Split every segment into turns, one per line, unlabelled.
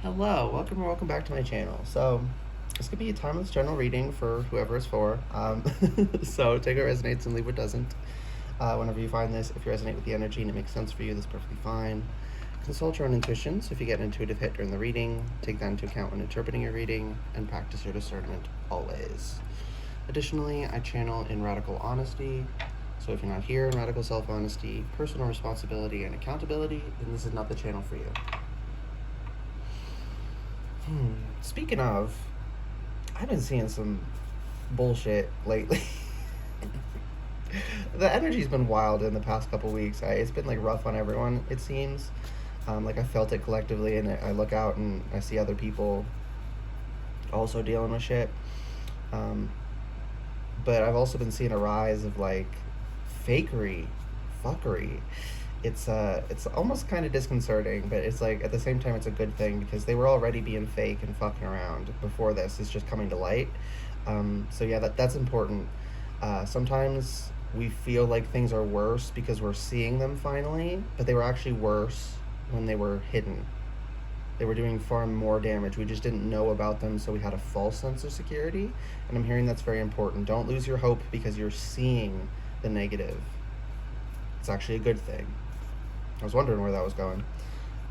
Hello, welcome or welcome back to my channel. So, this could be a timeless general reading for whoever it's for. So, take what resonates and leave what doesn't. Whenever you find this, if you resonate with the energy and it makes sense for you, that's perfectly fine. Consult your own intuition, so if you get an intuitive hit during the reading, take that into account when interpreting your reading, and practice your discernment always. Additionally, I channel in radical honesty, so if you're not here in radical self-honesty, personal responsibility, and accountability, then this is not the channel for you. Speaking of, I've been seeing some bullshit lately. The energy's been wild in the past couple weeks. It's been like rough on everyone, it seems. Like I felt it collectively, and I look out and I see other people also dealing with shit. But I've also been seeing a rise of like fakery, fuckery. It's almost kind of disconcerting, but it's like at the same time it's a good thing because they were already being fake and fucking around before this. It's just coming to light. So yeah, that's important. Sometimes we feel like things are worse because we're seeing them finally, but they were actually worse when they were hidden. They were doing far more damage. We just didn't know about them, so we had a false sense of security. And I'm hearing that's very important. Don't lose your hope because you're seeing the negative. It's actually a good thing. I was wondering where that was going.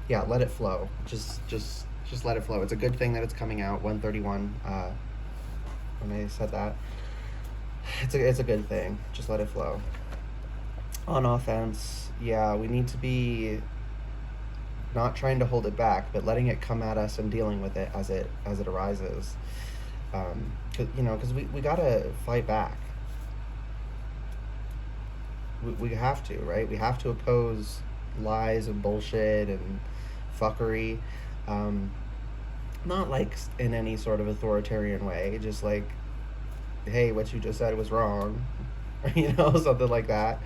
Yeah, let it flow. Just let it flow. It's a good thing that it's coming out 131. When I said that, it's a good thing. Just let it flow. On offense, yeah, we need to be not trying to hold it back, but letting it come at us and dealing with it as it arises. Because we gotta fight back. We have to, right? We have to oppose lies and bullshit and fuckery. Not like in any sort of authoritarian way, just like, hey, what you just said was wrong, something like that.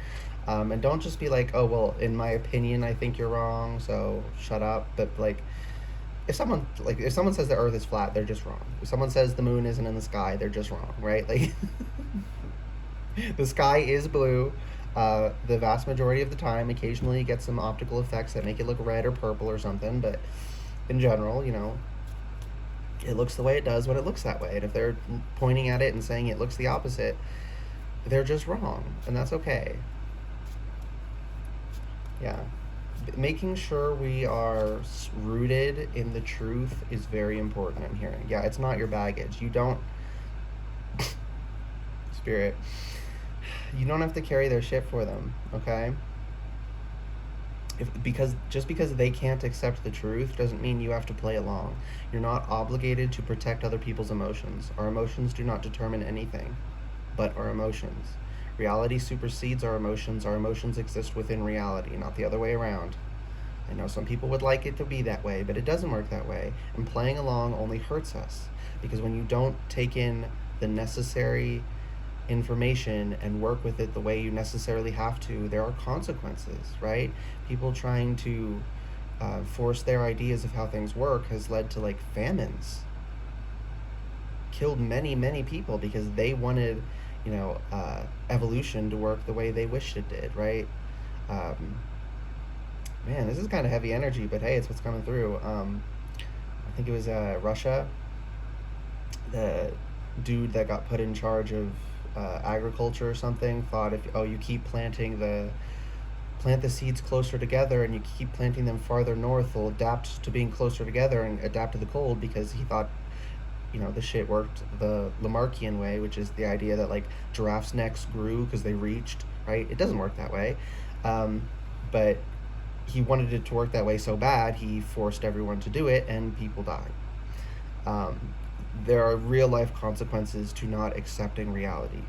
And don't just be like, oh, well, in my opinion, I think you're wrong, so shut up. But like, if someone says the earth is flat, they're just wrong. If someone says the moon isn't in the sky, they're just wrong, right? Like, the sky is blue. The vast majority of the time, occasionally you get some optical effects that make it look red or purple or something, but in general, it looks the way it does when it looks that way. And if they're pointing at it and saying it looks the opposite, they're just wrong, and that's okay. Yeah. Making sure we are rooted in the truth is very important, I'm hearing. Yeah, it's not your baggage. You don't... Spirit. You don't have to carry their shit for them, okay? Just because they can't accept the truth doesn't mean you have to play along. You're not obligated to protect other people's emotions. Our emotions do not determine anything but our emotions. Reality supersedes our emotions. Our emotions exist within reality, not the other way around. I know some people would like it to be that way, but it doesn't work that way. And playing along only hurts us. Because when you don't take in the necessary information and work with it the way you necessarily have to, there are consequences, right? People trying to force their ideas of how things work has led to like famines. Killed many people because they wanted evolution to work the way they wished it did, right? Man, this is kind of heavy energy, but hey, it's what's coming through. I think it was Russia, the dude that got put in charge of agriculture or something, thought if you keep plant the seeds closer together and you keep planting them farther north, they'll adapt to being closer together and adapt to the cold, because he thought the shit worked the Lamarckian way, which is the idea that like giraffes' necks grew because they reached, right? It doesn't work that way. But he wanted it to work that way so bad, he forced everyone to do it, and people died. There are real life consequences to not accepting reality.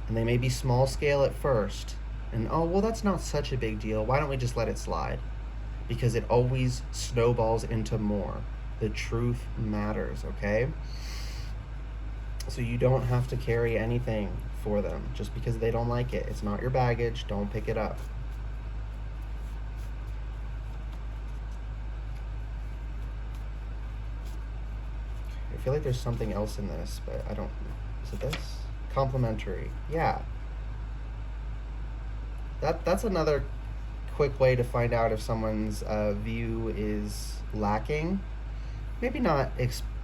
And they may be small scale at first, and oh, well, that's not such a big deal. Why don't we just let it slide? Because it always snowballs into more. The truth matters, okay? So you don't have to carry anything for them just because they don't like it. It's not your baggage. Don't pick it up. I feel like there's something else in this, but I don't... Is it this? Complementary. Yeah. That's another quick way to find out if someone's view is lacking. Maybe not,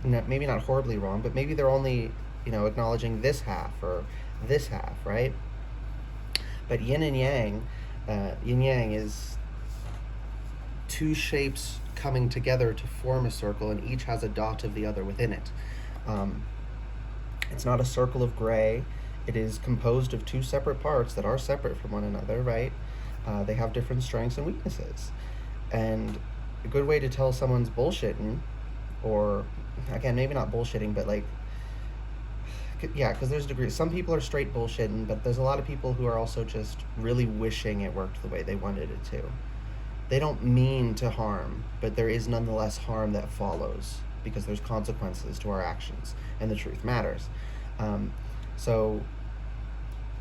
maybe not horribly wrong, but maybe they're only, acknowledging this half or this half, right? But yin yang is two shapes coming together to form a circle, and each has a dot of the other within it. It's not a circle of gray. It is composed of two separate parts that are separate from one another, right? They have different strengths and weaknesses. And a good way to tell someone's bullshitting, or again, maybe not bullshitting, but like, yeah, because there's degrees. Some people are straight bullshitting, but there's a lot of people who are also just really wishing it worked the way they wanted it to. They don't mean to harm, but there is nonetheless harm that follows because there's consequences to our actions, and the truth matters. So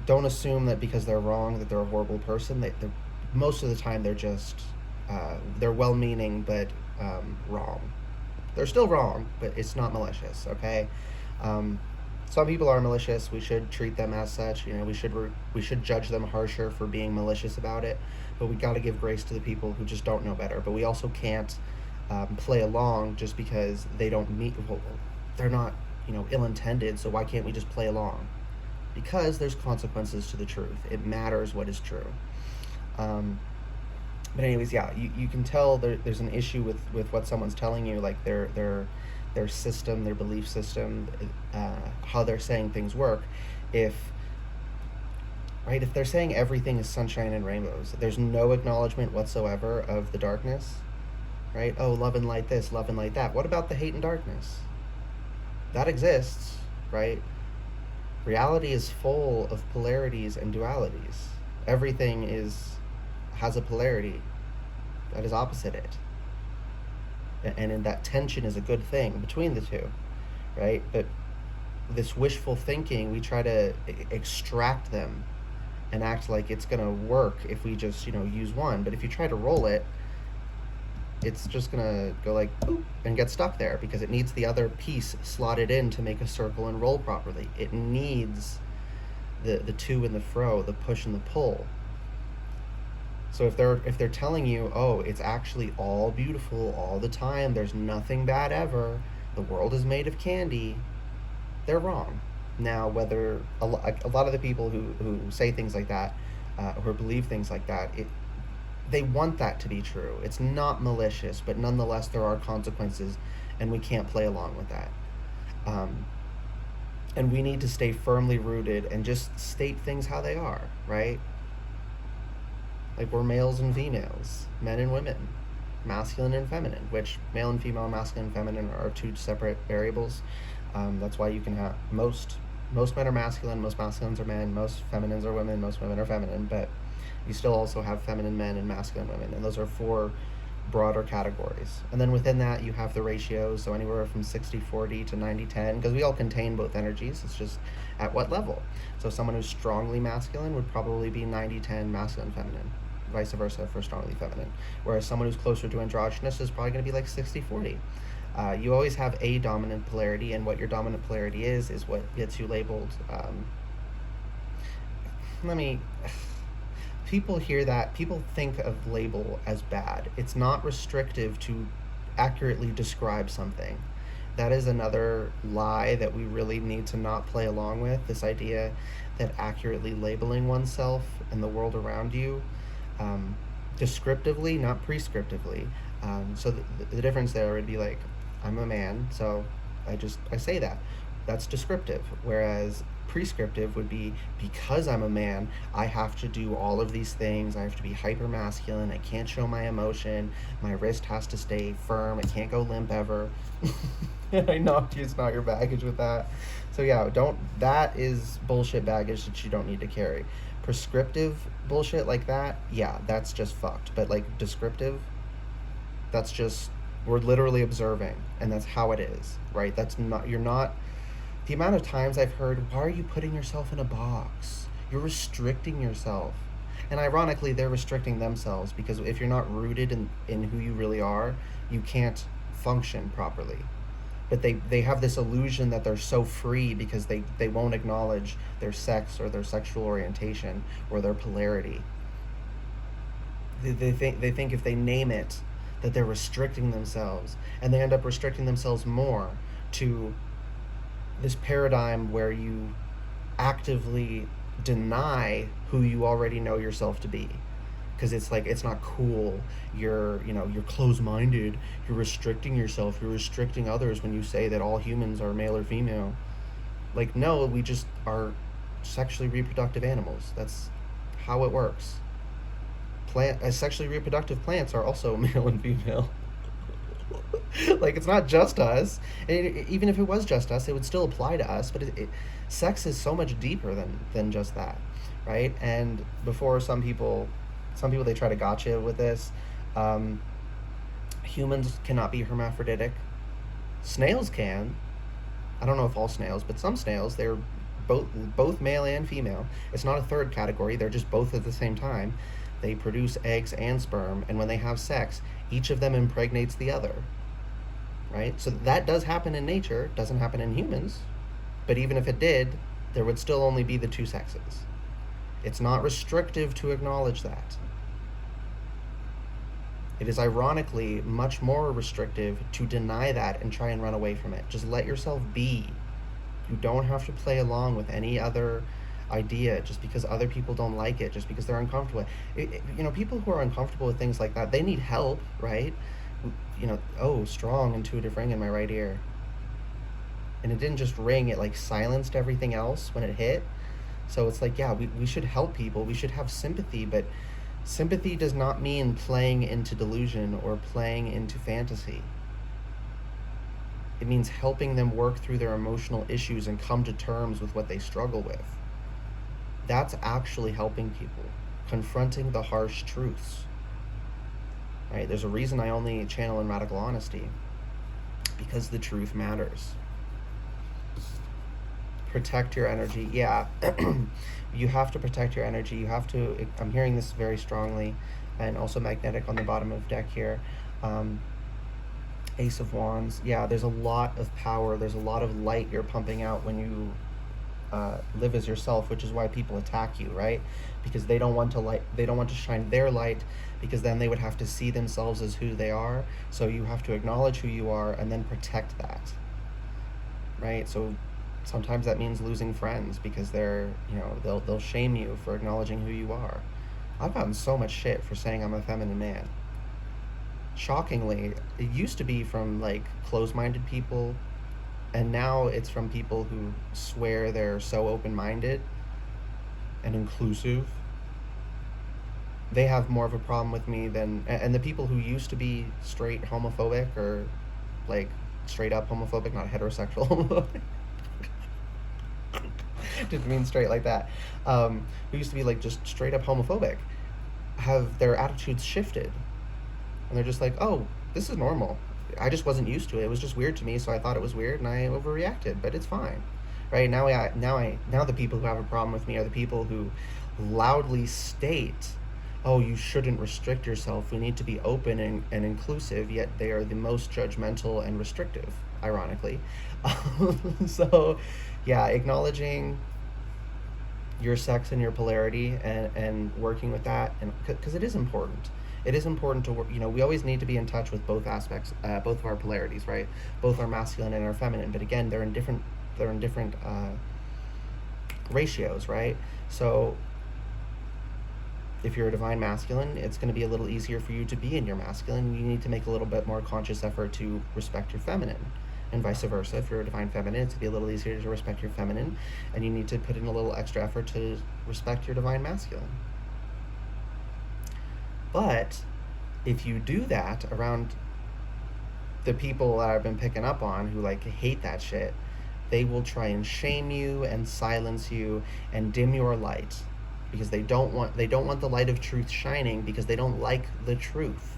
don't assume that because they're wrong that they're a horrible person. They're most of the time they're just they're well-meaning but wrong. They're still wrong, but it's not malicious. Okay. Some people are malicious. We should treat them as such. We should judge them harsher for being malicious about it. But we got to give grace to the people who just don't know better. But we also can't play along just because they don't meet. Well, they're not, ill-intended. So why can't we just play along? Because there's consequences to the truth. It matters what is true. But anyways, yeah, you can tell there's an issue with what someone's telling you, like their system, their belief system, how they're saying things work. If they're saying everything is sunshine and rainbows, there's no acknowledgement whatsoever of the darkness, right? Oh, love and light this, love and light that. What about the hate and darkness? That exists, right? Reality is full of polarities and dualities. Everything has a polarity that is opposite it. And in that tension is a good thing between the two, right? But this wishful thinking, we try to extract them and act like it's going to work if we just, use one. But if you try to roll it, it's just going to go like, boop, and get stuck there because it needs the other piece slotted in to make a circle and roll properly. It needs the to and the fro, the push and the pull. So if they're telling you, oh, it's actually all beautiful all the time, there's nothing bad ever, the world is made of candy, they're wrong. Now, whether a lot of the people who say things like that, or believe things like that, they want that to be true. It's not malicious, but nonetheless there are consequences, and we can't play along with that. And we need to stay firmly rooted and just state things how they are, right? Like, we're males and females, men and women, masculine and feminine, which male and female, masculine and feminine are two separate variables. That's why you can have most men are masculine, most masculines are men, most feminines are women, most women are feminine, but you still also have feminine men and masculine women, and those are four broader categories. And then within that you have the ratios, so anywhere from 60-40 to 90-10, because we all contain both energies, it's just at what level. So someone who's strongly masculine would probably be 90-10 masculine feminine, vice versa for strongly feminine, whereas someone who's closer to androgynous is probably going to be like 60-40. You always have a dominant polarity, and what your dominant polarity is what gets you labeled. People hear that, people think of label as bad. It's not restrictive to accurately describe something. That is another lie that we really need to not play along with, this idea that accurately labeling oneself and the world around you, descriptively, not prescriptively. So the difference there would be like, I'm a man, so I say that. That's descriptive. Whereas prescriptive would be, because I'm a man, I have to do all of these things. I have to be hyper masculine. I can't show my emotion. My wrist has to stay firm. It can't go limp ever. I know it's not your baggage with that. So yeah, that is bullshit baggage that you don't need to carry. Prescriptive bullshit like that, yeah, that's just fucked. But like descriptive, that's just, we're literally observing, and that's how it is, right? You're not, the amount of times I've heard, why are you putting yourself in a box? You're restricting yourself. And ironically, they're restricting themselves, because if you're not rooted in who you really are, you can't function properly. But they have this illusion that they're so free because they won't acknowledge their sex or their sexual orientation or their polarity. they think if they name it that they're restricting themselves, and they end up restricting themselves more to this paradigm where you actively deny who you already know yourself to be, because it's like it's not cool. You're closed-minded. You're restricting yourself. You're restricting others when you say that all humans are male or female. Like, no, we just are sexually reproductive animals. That's how it works. Sexually reproductive plants are also male and female. Like, it's not just us. Even if it was just us, it would still apply to us. But sex is so much deeper than just that, right? And before some people they try to gotcha with this. Um, Humans cannot be hermaphroditic. Snails can. I don't know if all snails, but some snails, they're both male and female. It's not a third category. They're just both at the same time. They produce eggs and sperm, and when they have sex, each of them impregnates the other. Right? So that does happen in nature. It doesn't happen in humans. But even if it did, there would still only be the two sexes. It's not restrictive to acknowledge that. It is ironically much more restrictive to deny that and try and run away from it. Just let yourself be. You don't have to play along with any other idea just because other people don't like it, just because they're uncomfortable. People who are uncomfortable with things like that, they need help, right? Oh, strong intuitive ring in my right ear. And it didn't just ring, it like silenced everything else when it hit. So it's like, yeah, we should help people. We should have sympathy, but sympathy does not mean playing into delusion or playing into fantasy. It means helping them work through their emotional issues and come to terms with what they struggle with. That's actually helping people, confronting the harsh truths. Right? There's a reason I only channel in radical honesty, because the truth matters. Protect your energy. Yeah. You have to protect your energy. You have to, I'm hearing this very strongly, and also magnetic on the bottom of deck here. Ace of Wands. Yeah, there's a lot of power. There's a lot of light you're pumping out when you live as yourself, which is why people attack you, right? Because they don't want to shine their light, because then they would have to see themselves as who they are. So you have to acknowledge who you are and then protect that, right? So sometimes that means losing friends because they'll shame you for acknowledging who you are. I've gotten so much shit for saying I'm a feminine man. Shockingly, it used to be from like closed-minded people, and now it's from people who swear they're so open-minded and inclusive. They have more of a problem with me and the people who used to be straight homophobic, or like straight up homophobic, not heterosexual homophobic. Didn't mean straight like that. Who used to be like just straight up homophobic, have their attitudes shifted, and they're just like, oh, this is normal. I just wasn't used to it. It was just weird to me, so I thought it was weird and I overreacted. But it's fine, right? Now the people who have a problem with me are the people who loudly state, oh, you shouldn't restrict yourself. We need to be open and inclusive. Yet they are the most judgmental and restrictive, ironically. So, yeah, acknowledging your sex and your polarity, and working with that, and because it is important. It is important to work. We always need to be in touch with both aspects, both of our polarities, right? Both our masculine and our feminine. But again, they're in different ratios, right? So if you're a divine masculine, it's going to be a little easier for you to be in your masculine. You need to make a little bit more conscious effort to respect your feminine. And vice versa, if you're a divine feminine, it's going to be a little easier to respect your feminine, and you need to put in a little extra effort to respect your divine masculine. But if you do that around the people that I've been picking up on who like hate that shit, they will try and shame you and silence you and dim your light, because they don't want the light of truth shining, because they don't like the truth.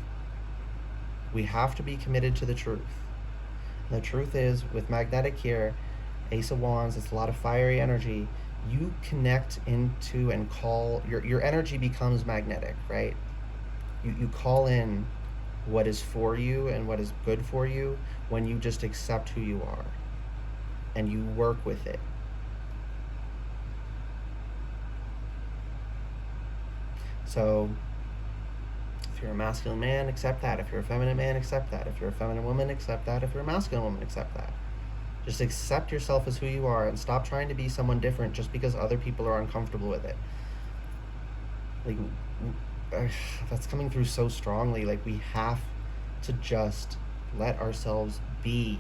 We have to be committed to the truth. And the truth is, with magnetic here, Ace of Wands, it's a lot of fiery energy. You connect into and call, your energy becomes magnetic, right? You call in what is for you and what is good for you when you just accept who you are and you work with it. So If you're a masculine man, accept that. If you're a feminine man, accept that. If you're a feminine woman, accept that. If you're a masculine woman, accept that. Just accept yourself as who you are and stop trying to be someone different just because other people are uncomfortable with it. Like, that's coming through so strongly. Like, we have to just let ourselves be,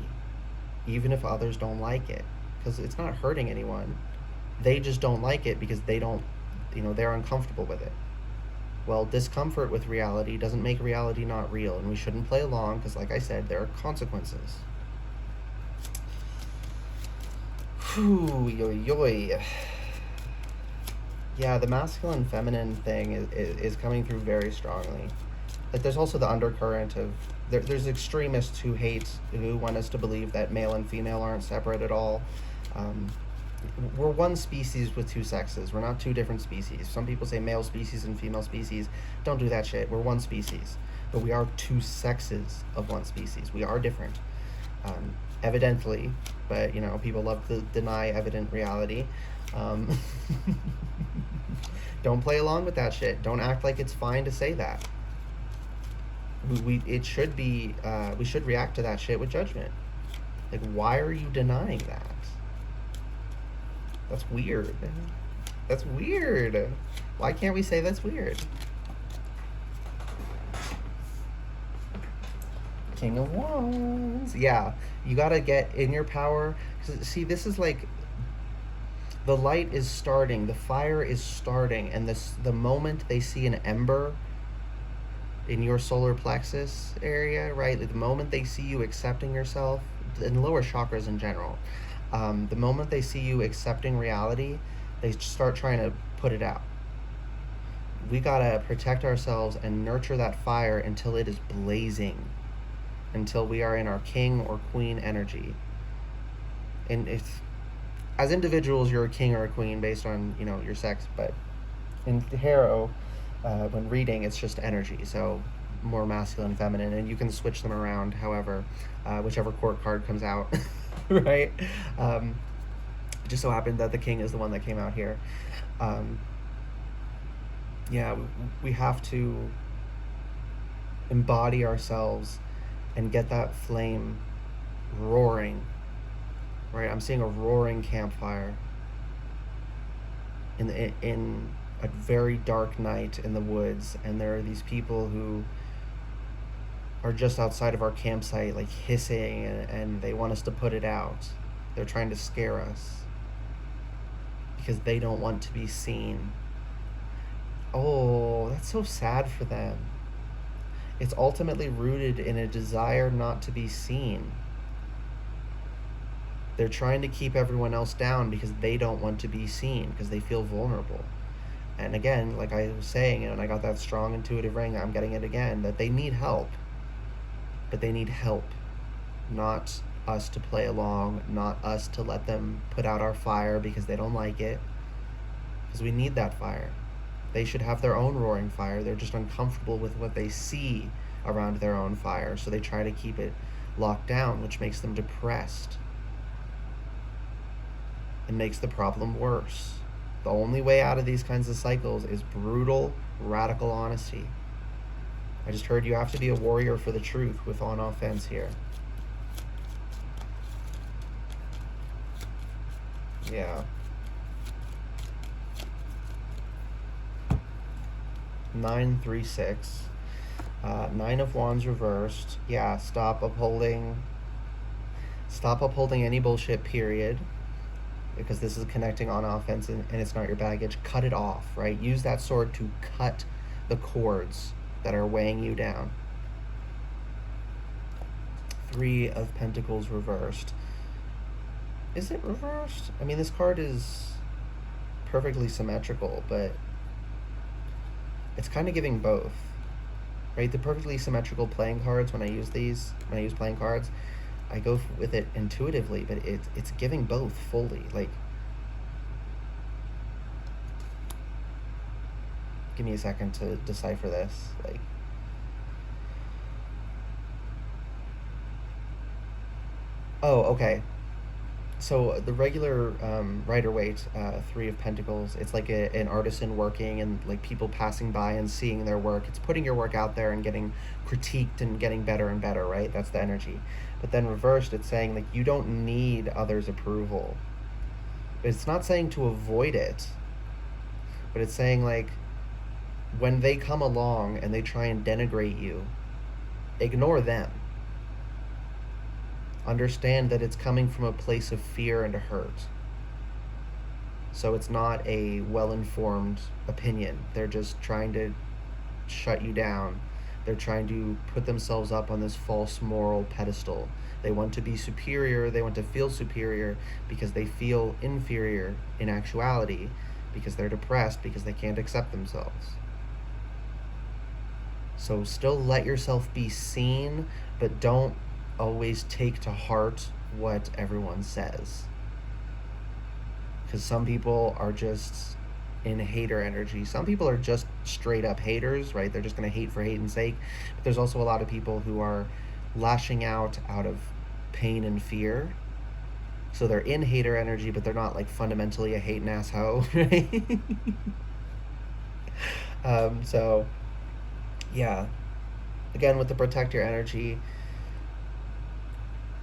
even if others don't like it, because it's not hurting anyone. They just don't like it because they don't, they're uncomfortable with it. Well, discomfort with reality doesn't make reality not real, and we shouldn't play along because, like I said, there are consequences. Whew, yoy. Yeah, the masculine feminine thing is coming through very strongly. Like, there's also the undercurrent of there's extremists who want us to believe that male and female aren't separate at all. We're one species with two sexes. We're not two different species. Some people say male species and female species. Don't do that shit. We're one species, but we are two sexes of one species. We are different, evidently, but people love to deny evident reality. Don't play along with that shit. Don't act like it's fine to say that. It should be. We should react to that shit with judgment. Like, why are you denying that? That's weird. That's weird. Why can't we say that's weird? King of Wands. Yeah, you gotta get in your power. See, this is like the light is starting, the fire is starting, and the moment they see an ember in your solar plexus area, right? Like, the moment they see you accepting yourself, and lower chakras in general, the moment they see you accepting reality, they start trying to put it out. We gotta protect ourselves and nurture that fire until it is blazing, until we are in our king or queen energy. And as individuals, you're a king or a queen based on your sex, but in tarot, when reading, it's just energy, so more masculine, feminine, and you can switch them around however, whichever court card comes out. Right? It just so happened that the king is the one that came out here. Yeah, we have to embody ourselves and get that flame roaring. Right? I'm seeing a roaring campfire in a very dark night in the woods, and there are these people who are just outside of our campsite, like hissing, and they want us to put it out. They're trying to scare us because they don't want to be seen. Oh, that's so sad for them. It's ultimately rooted in a desire not to be seen. They're trying to keep everyone else down because they don't want to be seen, because they feel vulnerable. And again, like I was saying, and I got that strong intuitive ring, I'm getting it again, that they need help. But they need help, not us to play along, not us to let them put out our fire because they don't like it. Because we need that fire. They should have their own roaring fire. They're just uncomfortable with what they see around their own fire, so they try to keep it locked down, which makes them depressed. It makes the problem worse. The only way out of these kinds of cycles is brutal, radical honesty. I just heard you have to be a warrior for the truth with on offense here. Yeah. 936. 9 of Wands reversed. Yeah, stop upholding any bullshit, period. Because this is connecting on offense and it's not your baggage. Cut it off, right? Use that sword to cut the cords that are weighing you down. 3 of Pentacles reversed. Is it reversed? I mean, this card is perfectly symmetrical, but it's kind of giving both, right? The perfectly symmetrical playing cards, when I use playing cards, I go with it intuitively, but it's giving both fully. Like, give me a second to decipher this. Like, oh, okay. So the regular Rider-Waite, Three of Pentacles, it's like an artisan working and like people passing by and seeing their work. It's putting your work out there and getting critiqued and getting better and better, right? That's the energy. But then reversed, it's saying like you don't need others' approval. It's not saying to avoid it, but it's saying like when they come along and they try and denigrate you, ignore them. Understand that it's coming from a place of fear and hurt. So it's not a well informed opinion. They're just trying to shut you down. They're trying to put themselves up on this false moral pedestal. They want to be superior, they want to feel superior because they feel inferior in actuality, because they're depressed, because they can't accept themselves. So still let yourself be seen, but don't always take to heart what everyone says. Because some people are just in hater energy. Some people are just straight up haters, right? They're just going to hate for hating's sake. But there's also a lot of people who are lashing out of pain and fear. So they're in hater energy, but they're not like fundamentally a hating asshole, right? So, yeah. Again, with the protect your energy,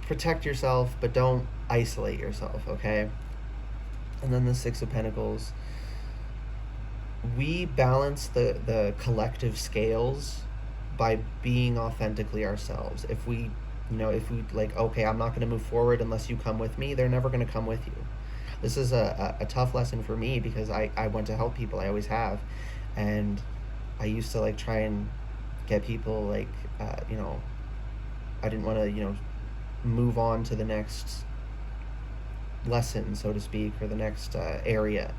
protect yourself, but don't isolate yourself, okay? And then the Six of Pentacles. We balance the collective scales by being authentically ourselves. If we, if we like, okay, I'm not going to move forward unless you come with me, they're never going to come with you. This is a tough lesson for me because I want to help people. I always have. And I used to like try and get people like, I didn't want to, move on to the next lesson, so to speak, or the next area,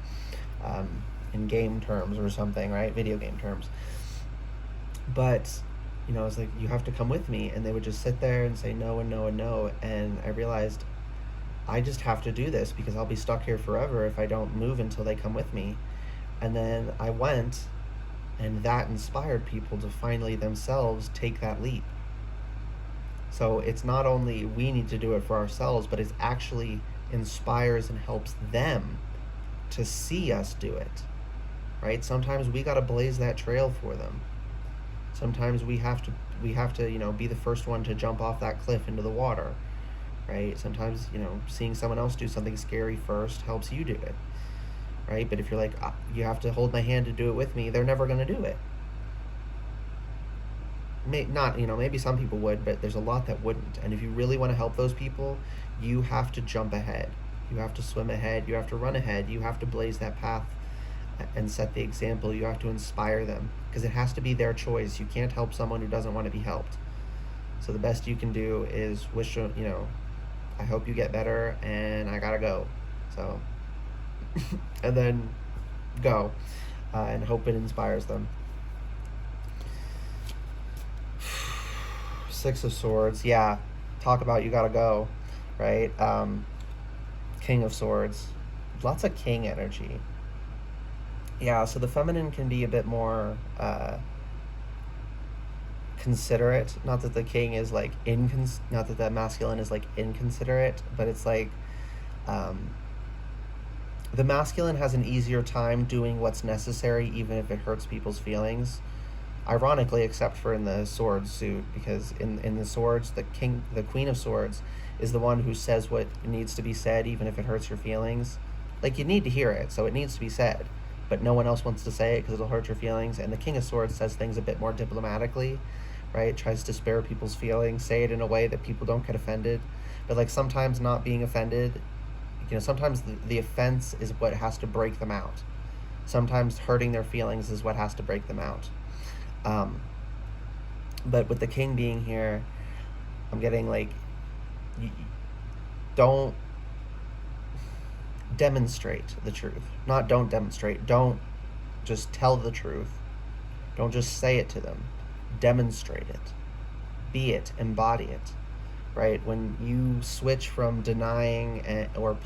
in game terms or something, right? Video game terms. But, it's like, you have to come with me. And they would just sit there and say no and no and no. And I realized I just have to do this because I'll be stuck here forever if I don't move until they come with me. And then I went, and that inspired people to finally themselves take that leap. So it's not only we need to do it for ourselves, but it actually inspires and helps them to see us do it, right? Sometimes we got to blaze that trail for them. Sometimes we have to be the first one to jump off that cliff into the water, right? Sometimes, seeing someone else do something scary first helps you do it, right? But if you're like, you have to hold my hand to do it with me, they're never going to do it. Maybe some people would, but there's a lot that wouldn't. And if you really want to help those people, you have to jump ahead. You have to swim ahead. You have to run ahead. You have to blaze that path and set the example. You have to inspire them because it has to be their choice. You can't help someone who doesn't want to be helped. So the best you can do is wish them, I hope you get better and I gotta go. So, and then go and hope it inspires them. Six of Swords, yeah, talk about you gotta go, right? King of Swords, lots of king energy. Yeah, so the feminine can be a bit more considerate. Not that the king is like not that the masculine is like inconsiderate, but it's like the masculine has an easier time doing what's necessary, even if it hurts people's feelings. Ironically, except for in the Swords suit, because in the Swords, the Queen of Swords is the one who says what needs to be said, even if it hurts your feelings. Like, you need to hear it, so it needs to be said, but no one else wants to say it because it'll hurt your feelings. And the King of Swords says things a bit more diplomatically, right? Tries to spare people's feelings, say it in a way that people don't get offended. But like sometimes not being offended, sometimes the offense is what has to break them out. Sometimes hurting their feelings is what has to break them out. But with the king being here, I'm getting like, don't demonstrate the truth. Don't demonstrate. Don't just tell the truth. Don't just say it to them. Demonstrate it. Be it. Embody it. Right? When you switch from denying or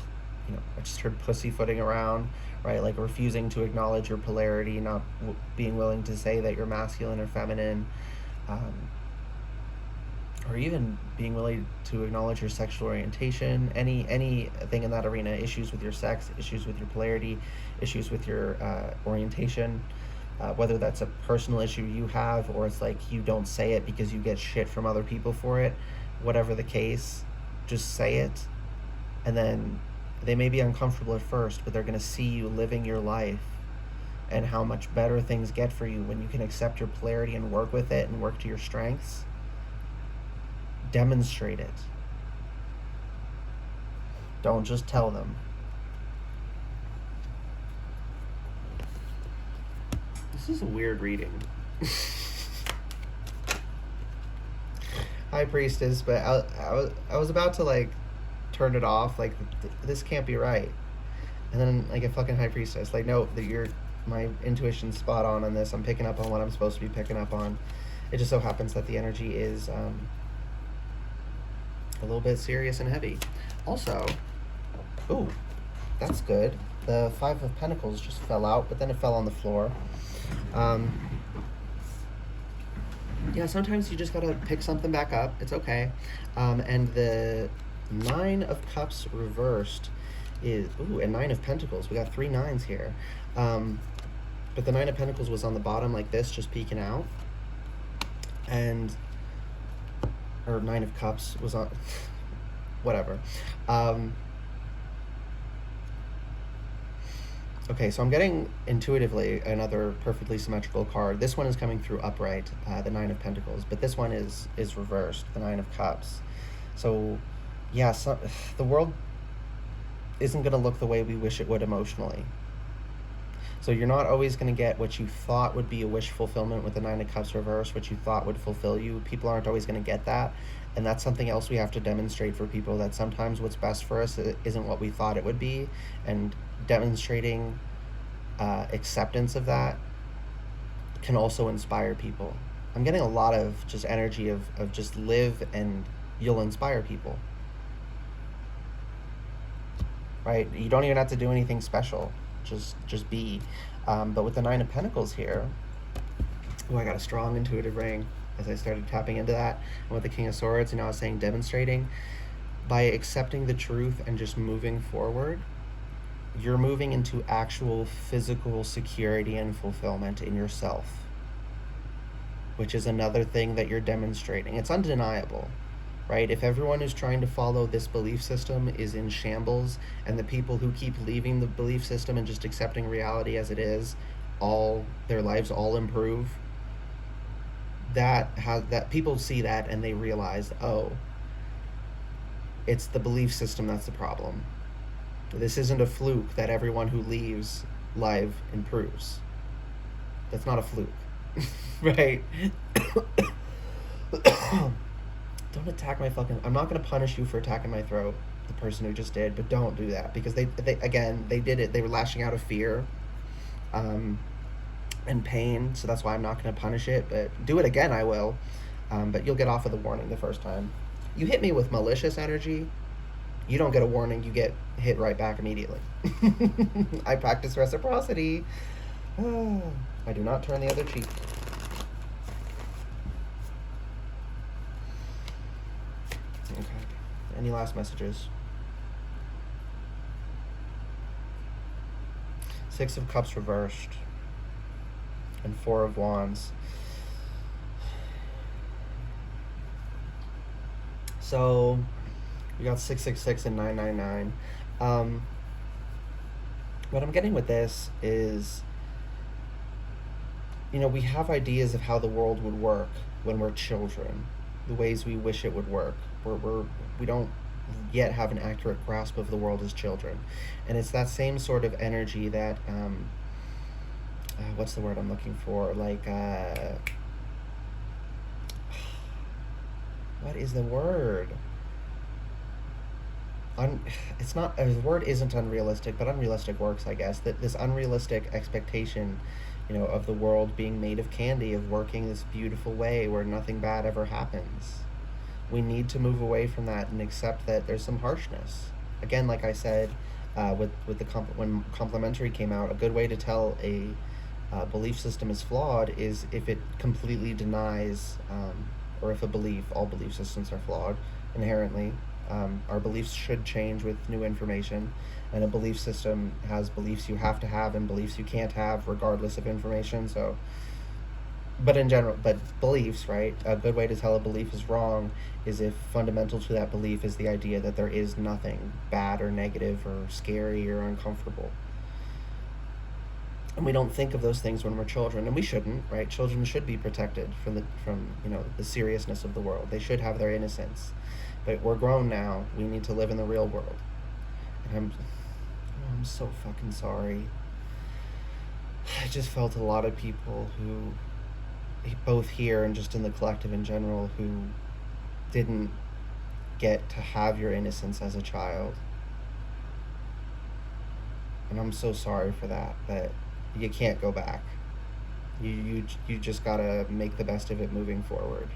I just heard pussyfooting around, right? Like refusing to acknowledge your polarity, not being willing to say that you're masculine or feminine, or even being willing to acknowledge your sexual orientation, anything in that arena, issues with your sex, issues with your polarity, issues with your orientation, whether that's a personal issue you have or it's like you don't say it because you get shit from other people for it, whatever the case, just say it. And then they may be uncomfortable at first, but they're going to see you living your life and how much better things get for you when you can accept your polarity and work with it and work to your strengths. Demonstrate it. Don't just tell them. This is a weird reading. High Priestess, but I was about to like turn it off, like this can't be right, and then like a fucking High Priestess, like no, my intuition's spot on this. I'm picking up on what I'm supposed to be picking up on. It just so happens that the energy is a little bit serious and heavy. Also, ooh, that's good. The Five of Pentacles just fell out, but then it fell on the floor. Yeah, sometimes you just gotta pick something back up. It's okay. And the Nine of Cups reversed is, ooh, and Nine of Pentacles. We got 3 nines here. But the Nine of Pentacles was on the bottom like this, just peeking out. And, or Nine of Cups was on, whatever. Okay, so I'm getting intuitively another perfectly symmetrical card. This one is coming through upright, the Nine of Pentacles, but this one is reversed, the Nine of Cups. So, yeah, the world isn't going to look the way we wish it would emotionally. So you're not always going to get what you thought would be a wish fulfillment with the Nine of Cups reversed, what you thought would fulfill you. People aren't always going to get that. And that's something else we have to demonstrate for people, that sometimes what's best for us isn't what we thought it would be. And demonstrating acceptance of that can also inspire people. I'm getting a lot of just energy of just live and you'll inspire people. Right? You don't even have to do anything special. Just be. But with the Nine of Pentacles here, oh, I got a strong intuitive ring as I started tapping into that. And with the King of Swords, I was saying demonstrating. By accepting the truth and just moving forward, you're moving into actual physical security and fulfillment in yourself, which is another thing that you're demonstrating. It's undeniable, right? If everyone who's trying to follow this belief system is in shambles, and the people who keep leaving the belief system and just accepting reality as it is, all their lives all improve, that people see that and they realize, oh, it's the belief system that's the problem. This isn't a fluke that everyone who leaves live improves. That's not a fluke, right? Don't attack my fucking... I'm not going to punish you for attacking my throat, the person who just did, but don't do that, because they again, they did it. They were lashing out of fear and pain, so that's why I'm not going to punish it, but do it again, I will. But you'll get off of the warning the first time. You hit me with malicious energy, you don't get a warning, you get hit right back immediately. I practice reciprocity. I do not turn the other cheek. Okay. Any last messages? Six of Cups reversed. And Four of Wands. So we got 666 and 999. What I'm getting with this is, we have ideas of how the world would work when we're children, the ways we wish it would work. We don't yet have an accurate grasp of the world as children. And it's that same sort of energy that, what's the word I'm looking for? Like, what is the word? It's not, the word isn't unrealistic, but unrealistic works, I guess. That this unrealistic expectation, of the world being made of candy, of working this beautiful way where nothing bad ever happens. We need to move away from that and accept that there's some harshness. Again, like I said, with when complementary came out, a good way to tell a belief system is flawed is if it completely denies or if a belief, all belief systems are flawed inherently. Our beliefs should change with new information, and a belief system has beliefs you have to have and beliefs you can't have regardless of information. So, but in general, but beliefs, right? A good way to tell a belief is wrong is if fundamental to that belief is the idea that there is nothing bad or negative or scary or uncomfortable. And we don't think of those things when we're children, and we shouldn't, right? Children should be protected from the seriousness of the world. They should have their innocence, but we're grown now. We need to live in the real world, and I'm so fucking sorry. I just felt a lot of people who, both here and just in the collective in general, who didn't get to have your innocence as a child, and I'm so sorry for that. But you can't go back. You just gotta make the best of it moving forward.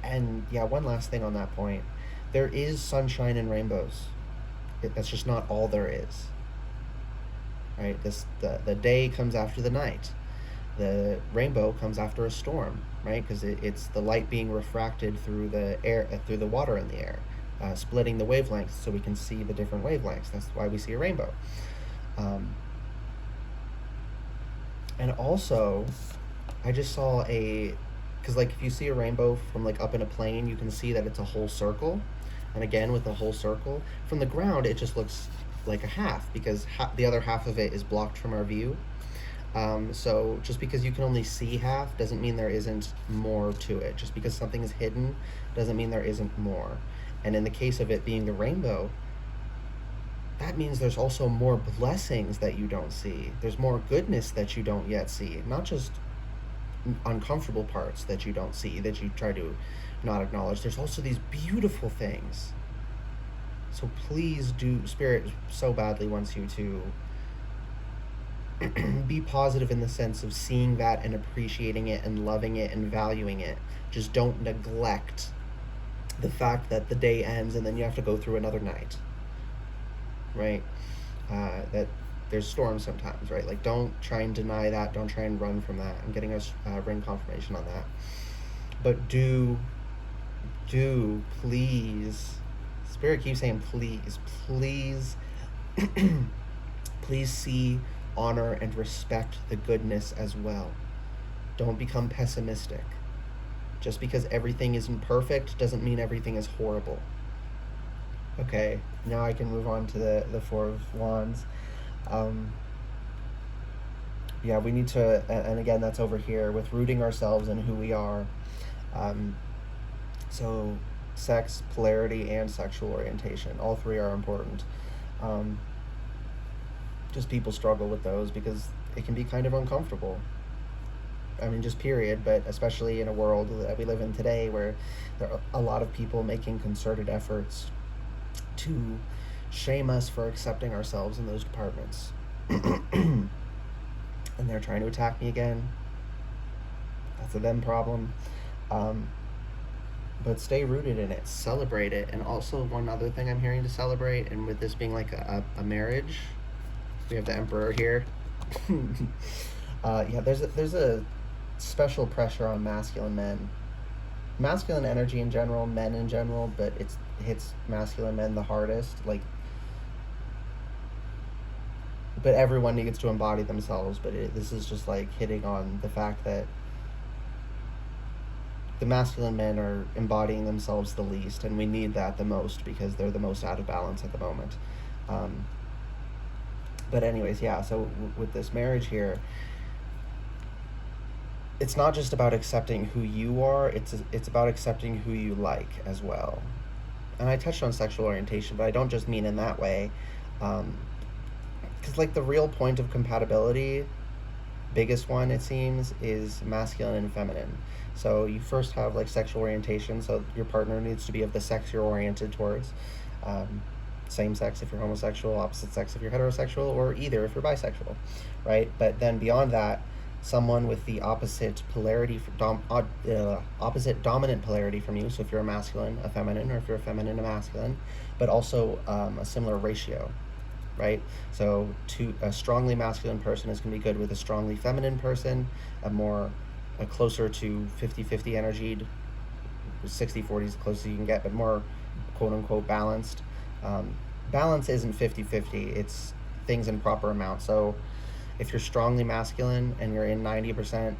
And yeah, one last thing on that point. There is sunshine and rainbows. That's just not all there is. Right? The day comes after the night. The rainbow comes after a storm, right? Because it's the light being refracted through the air, through the water in the air, splitting the wavelengths so we can see the different wavelengths. That's why we see a rainbow. And also, I just saw because like if you see a rainbow from like up in a plane, you can see that it's a whole circle. And again, with the whole circle, from the ground, it just looks like a half because the other half of it is blocked from our view. So just because you can only see half doesn't mean there isn't more to it. Just because something is hidden doesn't mean there isn't more. And in the case of it being the rainbow, that means there's also more blessings that you don't see. There's more goodness that you don't yet see. Not just uncomfortable parts that you don't see, that you try to not acknowledge. There's also these beautiful things. So please do, Spirit so badly wants you to be positive in the sense of seeing that and appreciating it and loving it and valuing it. Just don't neglect the fact that the day ends and then you have to go through another night. Right? That there's storms sometimes, right? Like, don't try and deny that. Don't try and run from that. I'm getting a ring confirmation on that. But do please, Spirit keeps saying please, please see, honor, and respect the goodness as well. Don't become pessimistic. Just because everything isn't perfect doesn't mean everything is horrible. Okay, now I can move on to the Four of Wands. Yeah, we need to, and again, that's over here with rooting ourselves in who we are. So sex, polarity, and sexual orientation, all three are important. Just people struggle with those because it can be kind of uncomfortable. I mean, just period, but especially in a world that we live in today where there are a lot of people making concerted efforts to shame us for accepting ourselves in those departments. And they're trying to attack me again. That's a them problem. But stay rooted in it, celebrate it. And also one other thing I'm hearing to celebrate, and with this being like a marriage, we have the Emperor here. Yeah, there's a special pressure on masculine men. Masculine energy in general, men in general, but it hits masculine men the hardest. Like, but everyone needs to embody themselves. But this is just like hitting on the fact that the masculine men are embodying themselves the least, and we need that the most because they're the most out of balance at the moment. But anyways, yeah, so with this marriage here, it's not just about accepting who you are, it's about accepting who you like as well. And I touched on sexual orientation, but I don't just mean in that way. Because like the real point of compatibility, biggest one it seems, is masculine and feminine. So you first have like sexual orientation, so your partner needs to be of the sex you're oriented towards. Same sex if you're homosexual, opposite sex if you're heterosexual, or either if you're bisexual, right? But then beyond that, someone with the opposite polarity, opposite dominant polarity from you. So if you're a masculine, a feminine, or if you're a feminine, a masculine, but also a similar ratio, right? So a strongly masculine person is going to be good with a strongly feminine person, a more a closer to 50-50 energied. 60-40 is the closest you can get, but more quote unquote balanced. Balance isn't 50-50, it's things in proper amount. So if you're strongly masculine and you're in 90%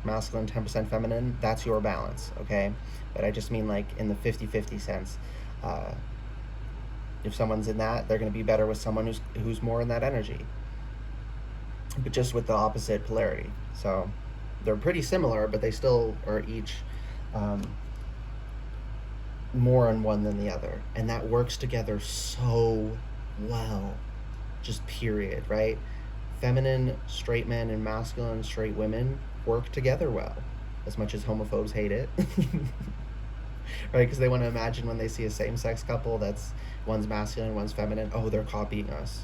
masculine, 10% feminine, that's your balance, okay? But I just mean like in the 50-50 sense. If someone's in that, they're going to be better with someone who's more in that energy, but just with the opposite polarity. So they're pretty similar, but they still are each more on one than the other, and that works together so well. Just period, right? Feminine straight men and masculine straight women work together well, as much as homophobes hate it. Right? Because they want to imagine when they see a same-sex couple that's one's masculine, one's feminine, oh, they're copying us.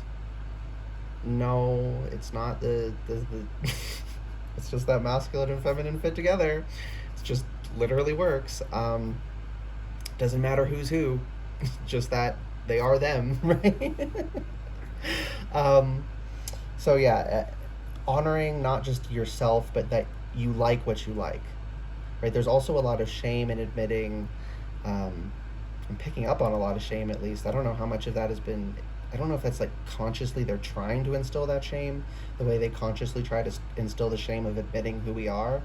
No, it's not the it's just that masculine and feminine fit together. It's just literally works. Doesn't matter who's who, just that they are them, right? So yeah, honoring not just yourself, but that you like what you like, right? There's also a lot of shame in admitting. I'm picking up on a lot of shame, at least. I don't know how much of that has been. I don't know if that's like consciously they're trying to instill that shame, the way they consciously try to instill the shame of admitting who we are,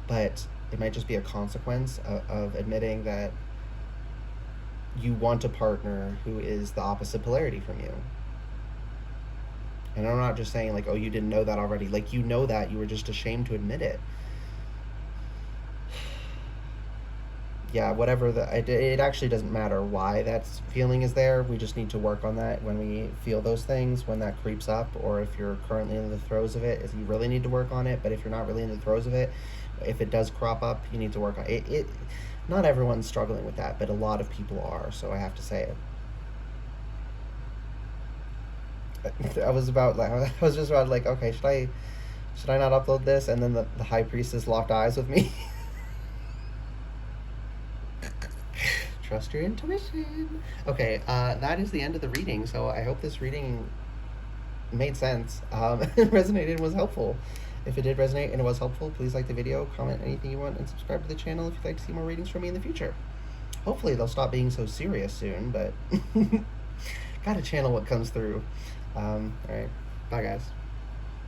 but it might just be a consequence of admitting that you want a partner who is the opposite polarity from you. And I'm not just saying like, oh, you didn't know that already. Like, you know that, you were just ashamed to admit it. Yeah, whatever it actually doesn't matter why that feeling is there. We just need to work on that when we feel those things, when that creeps up, or if you're currently in the throes of it, is you really need to work on it. But if you're not really in the throes of it, if it does crop up, you need to work on it. Not everyone's struggling with that, but a lot of people are, so I have to say it. I was just about like, okay, should I not upload this? And then the high priestess locked eyes with me. Trust your intuition. Okay, that is the end of the reading. So I hope this reading made sense, resonated and was helpful. If it did resonate and it was helpful, please like the video, comment anything you want, and subscribe to the channel if you'd like to see more readings from me in the future. Hopefully they'll stop being so serious soon, but gotta channel what comes through. Alright, bye guys.